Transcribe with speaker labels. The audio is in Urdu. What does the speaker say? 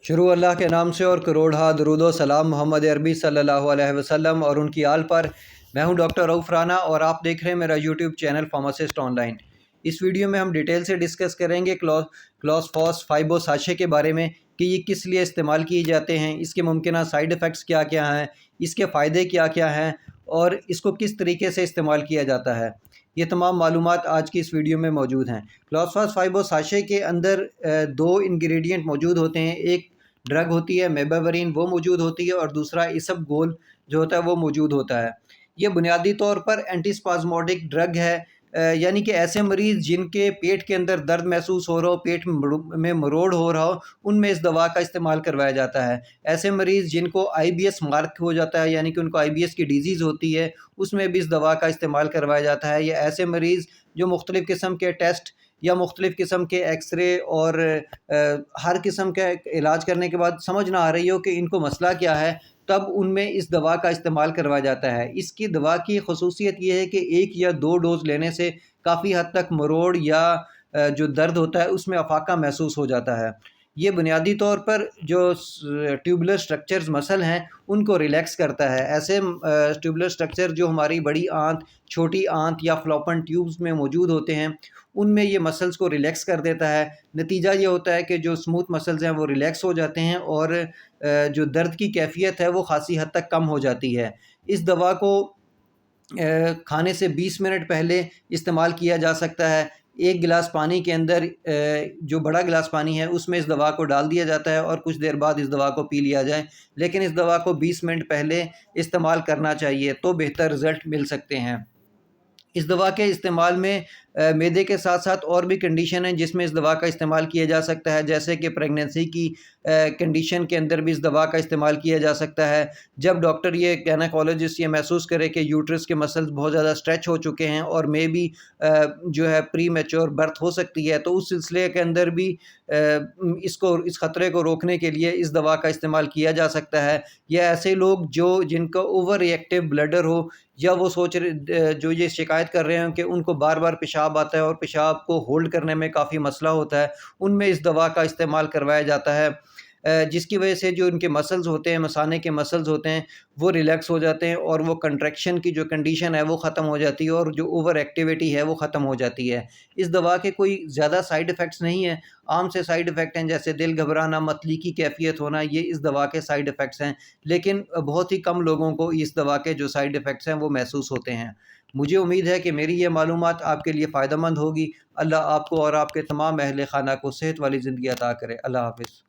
Speaker 1: شروع اللہ کے نام سے اور کروڑہ درود و سلام محمد عربی صلی اللہ علیہ وسلم اور ان کی آل پر۔ میں ہوں ڈاکٹر رؤف رانا اور آپ دیکھ رہے ہیں میرا YouTube channel pharmacist online. اس ویڈیو میں ہم ڈیٹیل سے ڈسکس کریں گے کلوسفاس فائبو ساشے کے بارے میں کہ یہ کس لیے استعمال کیے جاتے ہیں، اس کے ممکنہ سائیڈ ایفیکٹس کیا کیا ہیں، اس کے فائدے کیا کیا ہیں اور اس کو کس طریقے سے استعمال کیا جاتا ہے۔ یہ تمام معلومات آج کی اس ویڈیو میں موجود ہیں۔ کلوسفاس فائبو ساشے کے اندر دو انگریڈینٹ موجود ہوتے ہیں، ایک ڈرگ ہوتی ہے میباورین، وہ موجود ہوتی ہے، اور دوسرا اسب گول جو ہوتا ہے وہ موجود ہوتا ہے۔ یہ بنیادی طور پر اینٹی سپازموڈک ڈرگ ہے، یعنی کہ ایسے مریض جن کے پیٹ کے اندر درد محسوس ہو رہا ہو، پیٹ میں مروڑ ہو رہا ہو، ان میں اس دوا کا استعمال کروایا جاتا ہے۔ ایسے مریض جن کو آئی بی ایس مارک ہو جاتا ہے، یعنی کہ ان کو آئی بی ایس کی ڈیزیز ہوتی ہے، اس میں بھی اس دوا کا استعمال کروایا جاتا ہے۔ یا ایسے مریض جو مختلف قسم کے ٹیسٹ یا مختلف قسم کے ایکس رے اور ہر قسم کا علاج کرنے کے بعد سمجھ نہ آ رہی ہو کہ ان کو مسئلہ کیا ہے، تب ان میں اس دوا کا استعمال کروایا جاتا ہے۔ اس کی دوا کی خصوصیت یہ ہے کہ ایک یا دو ڈوز لینے سے کافی حد تک مروڑ یا جو درد ہوتا ہے اس میں افاقہ محسوس ہو جاتا ہے۔ یہ بنیادی طور پر جو ٹیوبولر سٹرکچرز مسل ہیں ان کو ریلیکس کرتا ہے۔ ایسے ٹیوبولر سٹرکچر جو ہماری بڑی آنت، چھوٹی آنت یا فلوپن ٹیوبز میں موجود ہوتے ہیں، ان میں یہ مسلز کو ریلیکس کر دیتا ہے۔ نتیجہ یہ ہوتا ہے کہ جو اسموتھ مسلز ہیں وہ ریلیکس ہو جاتے ہیں اور جو درد کی کیفیت ہے وہ خاصی حد تک کم ہو جاتی ہے۔ اس دوا کو کھانے سے 20 منٹ پہلے استعمال کیا جا سکتا ہے۔ ایک گلاس پانی کے اندر جو بڑا گلاس پانی ہے اس میں اس دوا کو ڈال دیا جاتا ہے اور کچھ دیر بعد اس دوا کو پی لیا جائے، لیکن اس دوا کو 20 منٹ پہلے استعمال کرنا چاہیے تو بہتر رزلٹ مل سکتے ہیں۔ اس دوا کے استعمال میں معدے کے ساتھ ساتھ اور بھی کنڈیشن ہیں جس میں اس دوا کا استعمال کیا جا سکتا ہے، جیسے کہ پریگننسی کی کنڈیشن کے اندر بھی اس دوا کا استعمال کیا جا سکتا ہے۔ جب ڈاکٹر یہ گینیکولوجسٹ یہ محسوس کرے کہ یوٹرس کے مسلز بہت زیادہ اسٹریچ ہو چکے ہیں اور مے بھی جو ہے پری میچور برتھ ہو سکتی ہے، تو اس سلسلے کے اندر بھی اس خطرے کو روکنے کے لیے اس دوا کا استعمال کیا جا سکتا ہے۔ یا ایسے لوگ جن کا اوور ری ایکٹیو بلیڈر ہو، یا وہ جو یہ شکایت کر رہے ہیں کہ ان کو بار بار پیشاب آتا ہے اور پیشاب کو ہولڈ کرنے میں کافی مسئلہ ہوتا ہے، ان میں اس دوا کا استعمال کروایا جاتا ہے، جس کی وجہ سے جو ان کے مسلز ہوتے ہیں، مثانے کے مسلز ہوتے ہیں، وہ ریلیکس ہو جاتے ہیں اور وہ کنٹریکشن کی جو کنڈیشن ہے وہ ختم ہو جاتی ہے اور جو اوور ایکٹیویٹی ہے وہ ختم ہو جاتی ہے۔ اس دوا کے کوئی زیادہ سائیڈ ایفیکٹس نہیں ہیں، عام سے سائیڈ ایفیکٹ ہیں جیسے دل گھبرانا، متلی کی کیفیت ہونا، یہ اس دوا کے سائیڈ ایفیکٹس ہیں، لیکن بہت ہی کم لوگوں کو اس دوا کے جو سائیڈ ایفیکٹس ہیں وہ محسوس ہوتے ہیں۔ مجھے امید ہے کہ میری یہ معلومات آپ کے لیے فائدہ مند ہوگی۔ اللہ آپ کو اور آپ کے تمام اہل خانہ کو صحت والی زندگی عطا کرے۔ اللہ حافظ۔